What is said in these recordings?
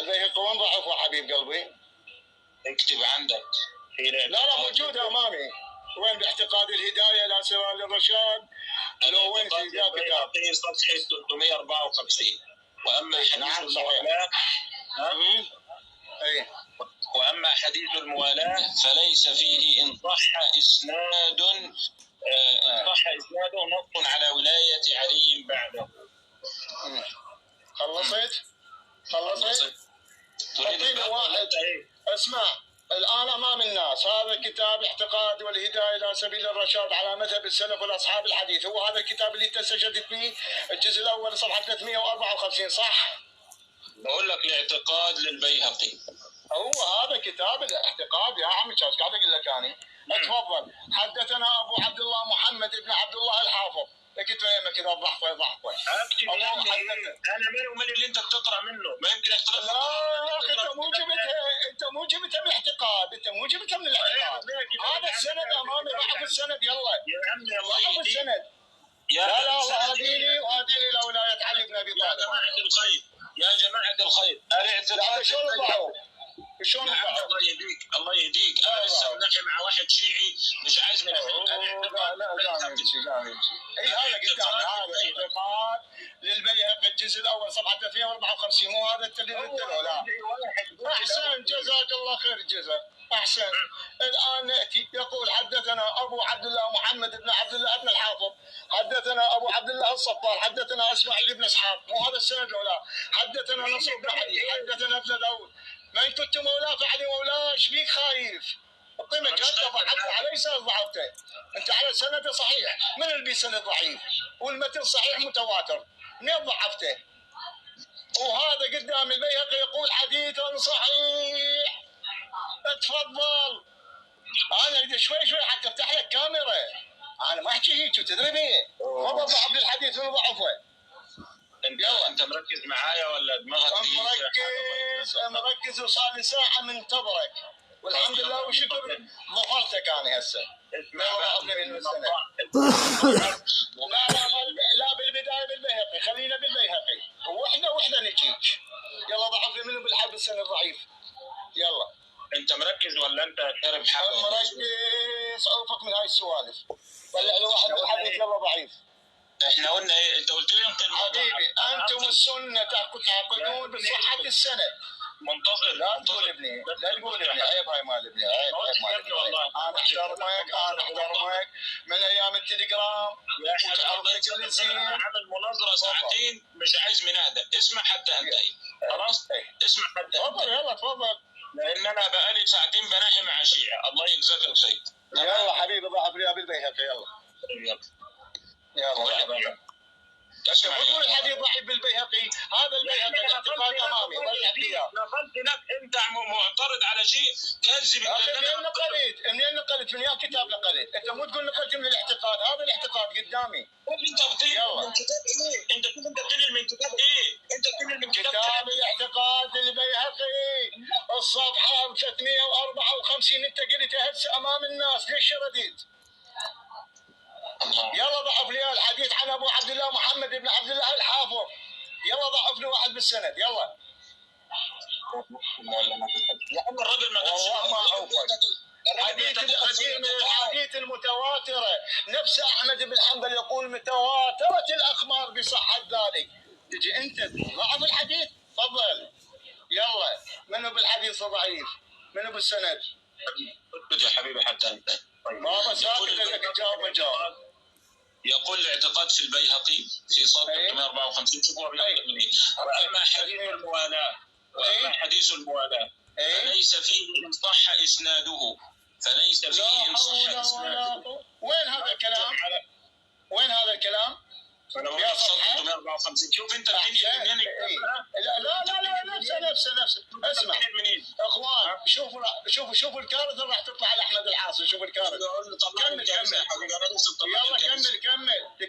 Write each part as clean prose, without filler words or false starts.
البيهقي وين ضعفه حبيب قلبي؟ اكتب عندك. لا موجودة أمامي. وين باعتقاد الهداية إلى سبيل الرشاد؟ لو وين في ذا كتاب؟ صفحة 354. وأما حديث الموالاة وأما حديث الموالاة فليس فيه إن صح إسناده نص على ولاية علي بعده. خلصت؟ أعطيني واحد. اسمع الآن أمام الناس هذا كتاب اعتقاد والهداية إلى سبيل الرشاد على مذهب السلف والأصحاب الحديث. هو هذا الكتاب اللي أنت سجلت فيه الجزء الأول صفحة 354 صح؟ بقول لك الاعتقاد للبيهقي. هو هذا كتاب الاعتقاد يا عمي ايش قاعد اقول لك انا؟ اتفضل. حدثنا ابو عبد الله محمد بن عبد الله الحافظ. لقيت يمك كذا ضحكه انا مالي اللي انت بتقرا منه ما يمكن اختلاف. لا يا اخي انت مو جبتها من الاعتقاد. هذا السند امامي. ضعف السند. يلا يا عمي الله يهديك السند. لا وهديني الى ولايه علي بن ابي طالب. يا جماعه الخير الاعتقاد شلون الله يهديك. انا لسه مناقش مع واحد شيعي مش عايز من اي هذا قدامي. هذا اعتقاد للبيهقي الجزء الاول صفحه 254. مو هذا اللي قلته؟ لا احسن جزاك الله خير الجزاء. احسن. الان ناتي يقول حدثنا ابو عبد الله محمد بن عبد الله بن الحافظ. حدثنا ابو عبد الله الصفار. حدثنا اسماعيل بن اسحاق. مو هذا السند ولا؟ حدثنا نصر بن علي. حدثنا ابن داود. من كنت مولاه فعلي مولاه. ايش بيك خايف؟ قيمك انت ضعفت على سند ضعفته. انت على سند صحيح. من اللي بيسند ضعيف؟ والمتن صحيح متواتر. منين ضعفته؟ وهذا قدام البيهقي يقول حديث صحيح. اتفضل. انا شوي حتى افتح لك كاميرا. انا ما احكي هيك تدري بيه. ما بضعف للحديث ولا ضعفه. انت مركز معايا ولا دماغك مركز وصار لي ساعه منتظرك والحمد لله وشكر ظفرتك انا هسه. لا بالبدايه بالبيهقي. خلينا بالبيهقي وحده نجيك. يلا ضعف لي منه بالحب السنه الضعيف. يلا انت مركز ولا انت شارب حاجه؟ مركز. اوفق من هاي السوالف. طلع له واحد بالحديث يلا ضعيف. احنا قلنا ايه؟ انت قلت لي حبيبي انتم السنه تعتقدون بصحه السند. منتظر. لا تقول ابني عيب. هاي مال ابني عيب مال ابني. انا احترمك من ايام التليجرام. عمل مناظره ساعتين مش عايز منادى. اسمع حتى انتهي. خلاص اسمع حتى تفضل. يلا تفضل. لان انا بقالي ساعتين بناحي مع شيعه. الله يجزاك الخير. يلا حبيبي ضعف لي بالبيهقي. يلا تقول الحديث ضعيف بالبيهقي. هذا البيهقي الاعتقاد امامي. نقلت لك انت معترض على شيء كذب. منين نقلت؟ من يا كتاب نقلت؟ انت مو تقول نقلت من الاعتقاد. هذا الاعتقاد قدامي. انت بتقول من كتاب ايه؟ انت بتقول من كتاب ايه؟ انت بتقول من كتاب الاعتقاد البيهقي الصفحه 354. انت قلتها هسه امام الناس. ليش رديت؟ يلا ضعف لي الحديث عن ابو عبد الله محمد بن عبد الله الحافظ. يلا ضعف لي واحد بالسند. يلا يا عم الراجل ما الحديث المتواتره. نفس احمد بن حنبل يقول متواتره الاخبار بصحه ذلك. تجي انت ضعف الحديث. تفضل. يلا منو بالحديث ضعيف؟ منو بالسند؟ يا حبيبي حتى انت بابا ساكت لك جاوب. يقول الاعتقاد في البيهقي في صفحه 354. شوفوا واما حديث الموالاه فليس فيه ان صح اسناده. وين هذا الكلام؟ انا بقول صفحه 354. شوف انت منين. لا نفسه. اسمع اخوان شوفوا الكارثه راح تطلع على احمد العاصي. شوف الكارثه.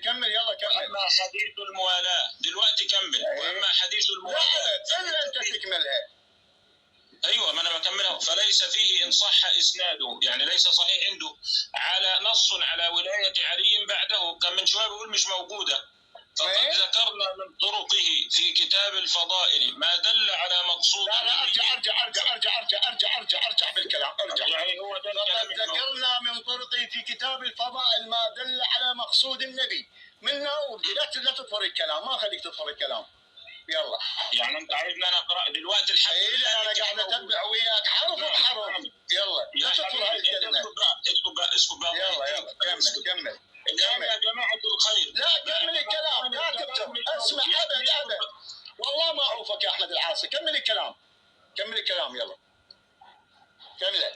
كمل. يلا كمل. اما حديث الموالاه دلوقتي كمل. واما حديث الموالاه الا انت تكملها. ايوه ما انا بكملها. فليس فيه ان صح اسناده يعني ليس صحيح عنده على نص على ولايه علي بعده. كان من شويه بيقول مش موجوده. فقد ذكرنا من طرقه في كتاب الفضائل ما دل على مقصود. لا مقصود النبي منه، لا تطفر الكلام، ما خليك تطفر الكلام. يلا يعني انت عايزني انا اقرا دلوقتي الحمد لله. انا قاعد اتبع وياك حرف بحرف. يلا لا تطفر هاي الكلمه. اسكت بقى. يلا كمل. الآن يا جماعة الخير، لا كمل الكلام، لا تكتب. اسمع ابد والله ما اعوفك يا احمد العاصي. كمل الكلام يلا كمل.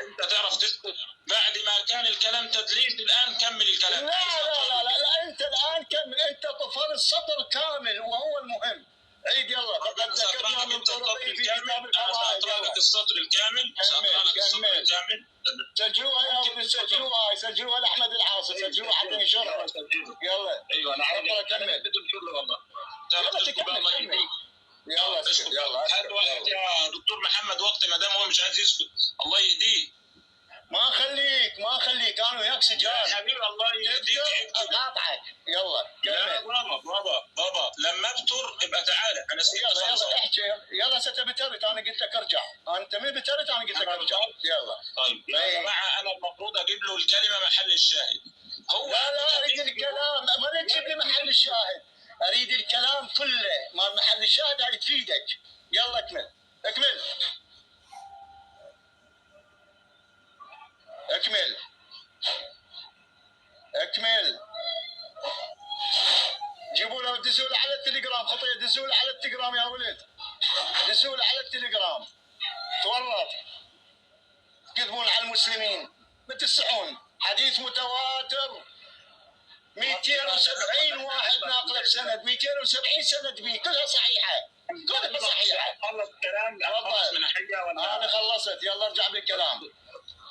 انت تعرف تسكت بعد ما كان الكلام تدليس. الان كمل الكلام. لا انت الان كمل. انت طفر السطر كامل وهو المهم. عيد يلا. فقد ذكرنا من طرقه في كتاب الفضائل. سأقرأ السطر الكامل. كمل. سجلوها لاحمد العاصي. سجلوها حتى ينشرها. يلا ايوه انا عارف. كمل. والله يلا تكمل. يلا اسكت. هات وقت يا دكتور محمد وقت ما دام هو مش عايز يسكت. الله يهديه. ما خليك انا وياك سجال. يا حبيبي الله يهديك. اقاطعك. يلا كمل. بابا لما ابتر ابقى تعالى. انا يلا احكي. يلا ستبترت. انا قلت لك ارجع. انت ما بترت. انا قلت لك ارجع. يلا طيب يا جماعه انا المفروض اجيب له الكلمه محل الشاهد. هو لا اريد الكلام. ما تجيب لي محل الشاهد. اريد الكلام كله. ما محل الشاهد هاي تفيدك. يلا اكمل. جيبوا له دزوا له على التليجرام. خطيه دزوا له على التليجرام يا ولد. دزوا له على التليجرام. تورط تكذبون على المسلمين. بتسعون حديث متواتر 270 واحد ناقله بسند. 270 سند بيه كلها صحيحه. خلص كلام. انا خلصت. يلا ارجع بالكلام.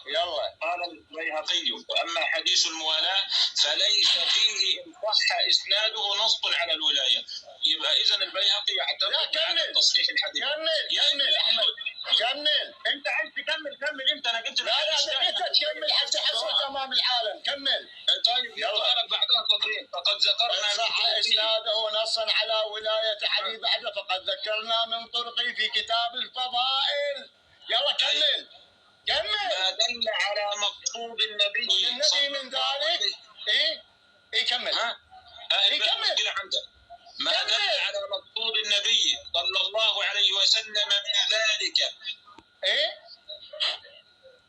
يلا. قال البيهقي: واما حديث الموالاه فليس فيه ان صح اسناده نص على الولايه. يبقى اذا البيهقي يعتمد على تصحيح الحديث. كمل احمد. كمل. انت عايز تكمل انت. انا قلت لا انت تكمل حتى حصلت امام العالم. كمل. طيب يلا لك بعدها سطرين. فقد ذكرنا صح اسناده نصا على ولايه علي بعد. فقد ذكرنا من طرقه في كتاب الفضائل. يلا كمل. ما دل على مقصود النبي من ذلك. كمل. كمل. ما دل على مقصود النبي صلى الله عليه وسلم من ذلك.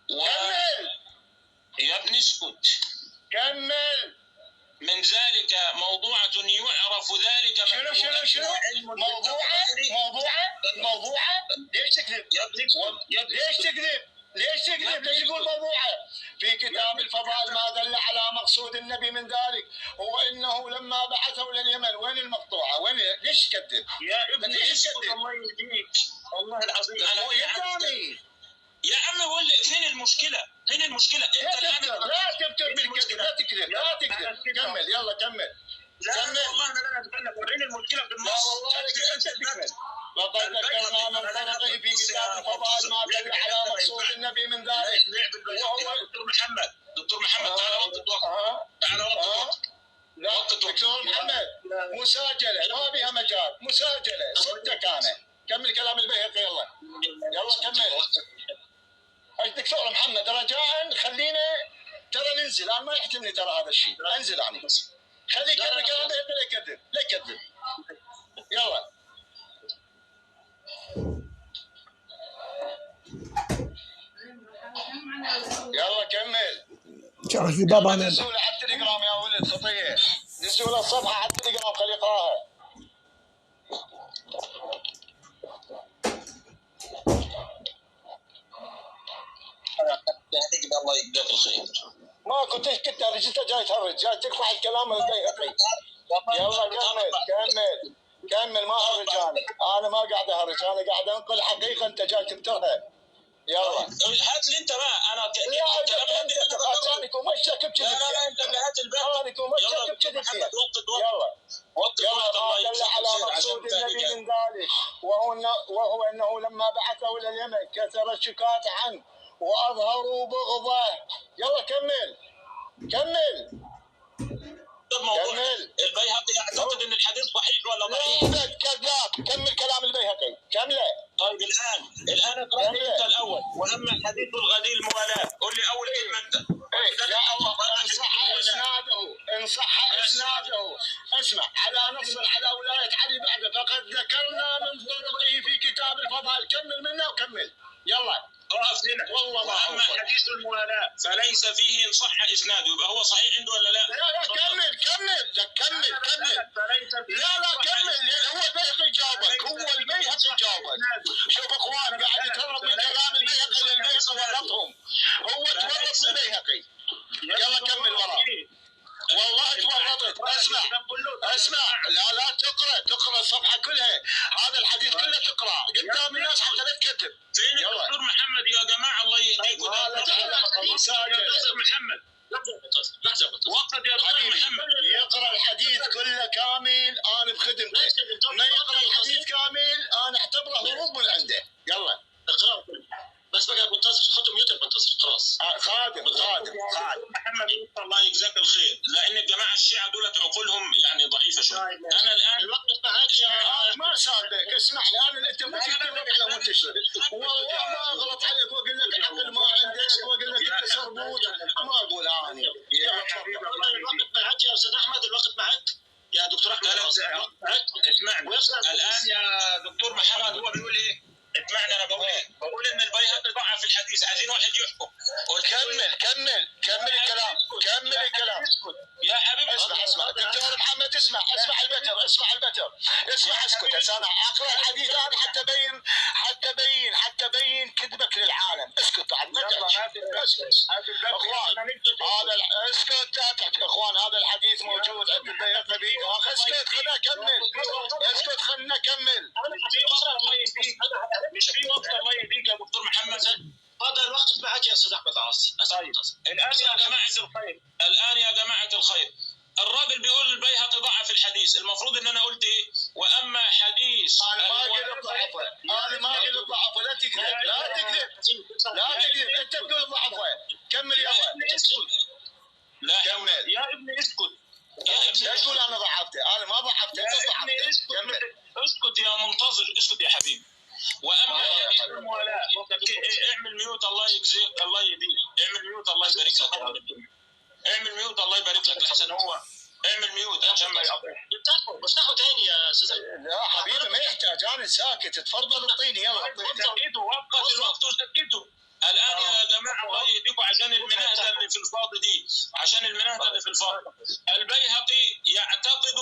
كمل يا ابني اسكت. كمل. من ذلك موضوعة يعرف ذلك. شنو موضوعة ليش تكذب؟ ليش تقول موضوعة؟ في كتاب الفضائل ما دل على مقصود النبي من ذلك هو انه لما بعثه الى اليمن. وين المقطوعة؟ وين؟ ليش تكذب؟ يا ابني ليش تكذب؟ الله يهديك والله العظيم. هو يدامي يا عمي. ولا فين المشكلة؟ انت لا تفكر بالكذب. لا تكذب. كمل. يلا كمل. لا والله انا لا اتكلم. وريني المشكلة بالنص. لا والله انت تكمل. وقد ذكرنا من طرقه في كتاب الفضائل ما دل على مقصود النبي من ذلك وهو دكتور محمد تعال وقت. لا دكتور محمد مساجله ما بها مجال. مساجله صدق. انا كمل كلام البيهقي. يلا كمل. دكتور محمد رجاء خلينا ترى ننزل. انا ما يحتمني ترى هذا الشيء. انزل يعني خليك كمل كلام البيهقي. لا يكذب. يلا كمل. شرف بابا. انا دزوا له على التليجرام يا ولد. خطيه دزوا له الصفحه على التليجرام خليه يقراها. الله يجزاك الخير. ما كنت رجلت جاي تهرج. جاي تقطع الكلام البيهقي. يلا كمل. ما هرجاني. انا ما قاعد اهرج. انا قاعد انقل حقيقه. انت جاي تبترها. يلا هات لي انت بقى. انا انت ومشك بكذب. لا انت اللي هات الباقي. انت ومشك بكذب. يلا ما دل على مقصود النبي من ذلك وهو انه لما بعثه الى اليمن كثر الشكاة عنه واظهروا بغضه. يلا كمل. البيهقي يعتقد ان الحديث صحيح ولا ضعيف؟ لا كذاب. كمل كلام البيهقي. كمله. طيب الان اقرا انت الاول. واما حديث الغدير الموالاه قول لي اول كلمه انت. يا الله صح اسناده من طرقه في كتاب الفضائل. كمل منه وكمل يلا. اقف هنا. والله ما واما حديث الموالاه فليس فيه ان صح اسناده، يبقى هو صحيح عنده ولا لا؟ لا كمل لا كمل. لا كمل، هو البيهقي جاوبك، هو البيهقي جاوبك. شوف اخوان قاعد يتفرق من كلام البيهقي للبيهقي ورطهم، هو تورط من البيهقي. يلا كمل ورا. والله تورطت. اسمع لا تقرا الصفحه كلها، هذا الحديث كله تقرا قدام الناس حتى لا تكذب. فين الدكتور محمد يا جماعه الله يهديكم؟ دكتور محمد لحظه وقت يا دكتور محمد يقرا الحديث كله كامل، انا بخدمته. ما يقرا الحديث كامل انا اعتبره هروب من عنده. يلا اقرا بس بقى منتصر، حطوا ميوت منتصر خلاص. خادم محمد الله يجزاك الخير، لان الجماعه الشيعه دولت عقولهم يعني ضعيفه شويه. انا الان الوقت معك يا ما صادق. اسمع لي انا، انت مو تكتب على منتشر. والله ما اغلط عليك واقول لك العقل ما عندك واقول لك انت سربوط، ما اقول اني. الوقت معك يا استاذ احمد، الوقت معك يا دكتور احمد. اسمعني الان يا دكتور محمد، هو بيقول ايه؟ اسمعني انا بقول ايه؟ بقول ان البيهقي ضعف الحديث، عايزين واحد يحكم. كمل الكلام. يا حبيبي اسمع دكتور محمد، اسمع البتر. اسكت. انا اقرا الحديث انا حتى ابين كذبك للعالم. اسكت بعد ما اخوان هذا اسكت اخوان، هذا الحديث موجود عند البيهقي. اسكت خلنا نكمل. مش في وقت الله يهديك يا دكتور محمد. هذا الوقت معك يا استاذ احمد عاصي. الان يا جماعه الخير الراجل بيقول البيهقي ضعف الحديث، المفروض ان انا قلت ايه؟ واما حديث انا ما قلت ضعفه. لا تكذب. انت تقول ضعفه. كمل يلا. لا كمل يا ابني اسكت. لا تقول انا ضعفته، انا ما ضعفته، انت ضعفته. اسكت يا منتظر، اسكت يا حبيبي. واما حديث الموالاه اعمل ميوت الله يجزيك، الله يهديك. اعمل ميوت الله يبارك لك. اعمل ميوت الله يبارك لك لحسن هو. اعمل ميوت عشان ما يقطع. افتحه تاني يا استاذ. لا حبيبي ما يحتاج، انا ساكت. تفضل اعطيني يلا. سكتوا وقت الوقت وسكتوا. الان يا جماعه الله يهديكم عشان المناهده اللي في الفاضي دي، البيهقي يعتقد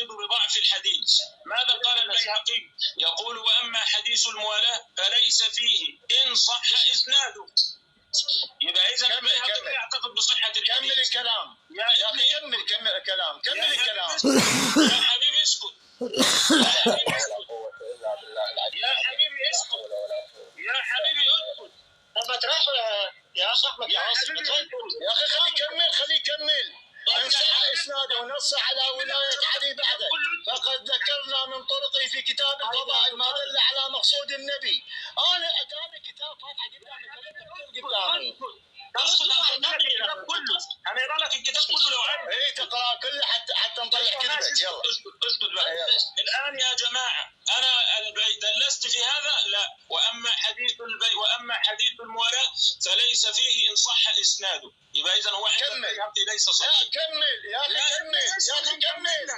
بضعف الحديث. ماذا قال البيهقي؟ يقول واما حديث الموالاه فليس فيه ان صح اسناده. يبقى اذا البيهقي يعتقد بصحه الحديث. كمل الكلام يا اخي. كمل الكلام. يا حبيبي اسكت. يا حبيبي اسكت. طب تروح يا صاحبك يا اخي خليه يكمل. انصح اسناده ونص على ولايه علي بعده. فقد ذكرنا من طرقه في كتاب الفضائل ما دل على مقصود النبي. انا اتاني كتاب فاتحه قدامي. انا اقرا لك الكتاب كله لو عايز. اي تقرا كله حتى نطلع كذبك. يلا اسكت بقى. الان يا جماعه انا دلست في هذا. لا واما حديث الموالاه فليس فيه ان صح اسناده. يبقى اذا هو كمل. ليس صحيح. كمل يا اخي كمل.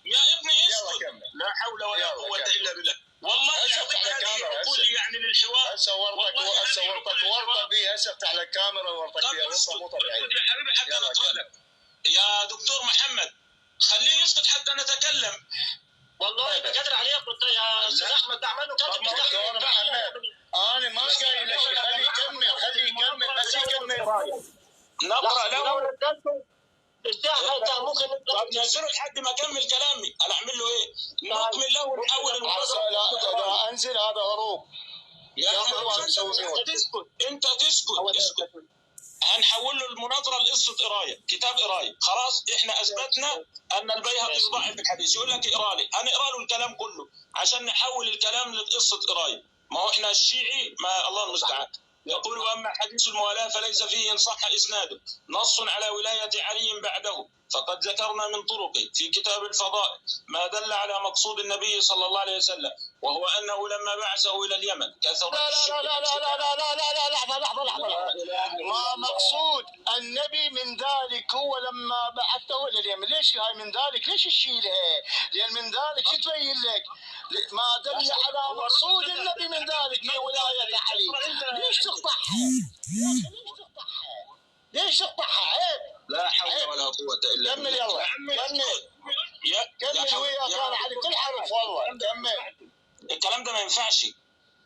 يا ابني اسكت. لا حول ولا قوه الا بالله. والله يعني للحوار. هسه ورطك ورطه بيه. هسه افتح لك كاميرا ورطك بيها ورطه مو طبيعيه. يا حبيبي حتى نطلع لك يا دكتور محمد، خليه يسكت حتى نتكلم. والله بقدر عليه يا استاذ احمد. ده عمل له كاتب دكتور محمد انا ما قايل لك خليه يكمل بس يكمل. نقرا له ممكن ننزله لحد ما اكمل كلامي. انا اعمل له ايه؟ نكمل له ونحول المحاضره. لا انزل هذا هروب. انت تسكت. هنحول له المناظره لقصه قرايه، كتاب قرايه. خلاص احنا اثبتنا ان البيهقي ضعف الحديث. يقول لك اقرا لي، هنقرا له الكلام كله عشان نحول الكلام لقصه قرايه. ما هو احنا الشيعي ما الله المستعان يقول: واما حديث الموالاه فليس فيه ان صح اسناده نص على ولايه علي بعده، فقد ذكرنا من طرقه في كتاب الفضائل ما دل على مقصود النبي صلى الله عليه وسلم، وهو انه لما بعثه الى اليمن كثرت لحظة. ما مقصود النبي من ذلك هو لما بعثه الى اليمن. ليش هاي من ذلك؟ ليش تشيلها؟ لان من ذلك شو تبين لك؟ ما دل على مقصود النبي من ذلك هي ولاية علي. ليش تقطعها؟ ليش تقطعها؟ عيب. لا حول ولا قوة إلا بالله. كمل يلا، كمل وياك انا على كل حرف والله. كمل. الكلام ده ما ينفعش.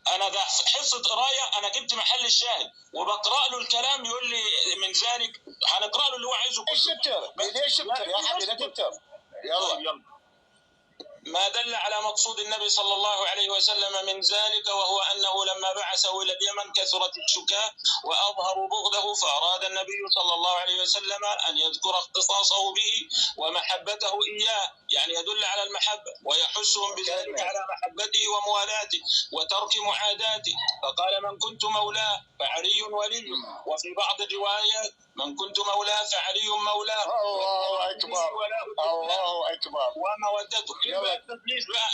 انا ده حصه قرايه، انا جبت محل الشاهد وبقرا له الكلام، يقول لي من ذلك هنقرا له اللي هو عايزه. ليش تبتر؟ ليش تبتر يا حبيبي؟ لا تبتر. يلا. ما دل على مقصود النبي صلى الله عليه وسلم من ذلك، وهو أنه لما بعثه إلى اليمن كثرت الشكاة وأظهروا بغضه، فأراد النبي صلى الله عليه وسلم أن يذكر اختصاصه به ومحبته إياه، يعني يدل على المحبة ويحثهم بذلك على محبته وموالاته وترك معاداته، فقال: من كنت مولاه فعلي ولي، وفي بعض الروايات: من كنت مولاه فعلي مولاه. الله أكبر، الله أكبر. ومودته.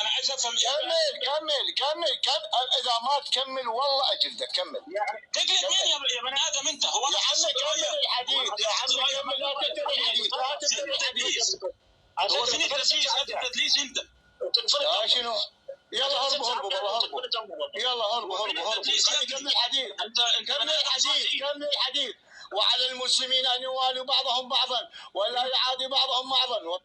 انا عايز افهم. كمل. اذا ما تكمل والله اجلدك. كمل. تجلد مين يا بني ادم انت؟ هو يا عمي كمل الحديث، يا عمي كمل. لا تبتدي الحديث، لا تبتدي الحديث. هو فين التدليس؟ التدليس انت. لا شنو؟ يلا هربوا. يلا هربوا. كمل الحديث. كمل الحديث. وعلى المسلمين ان يوالوا بعضهم بعضا ولا يعادي بعضهم بعضا.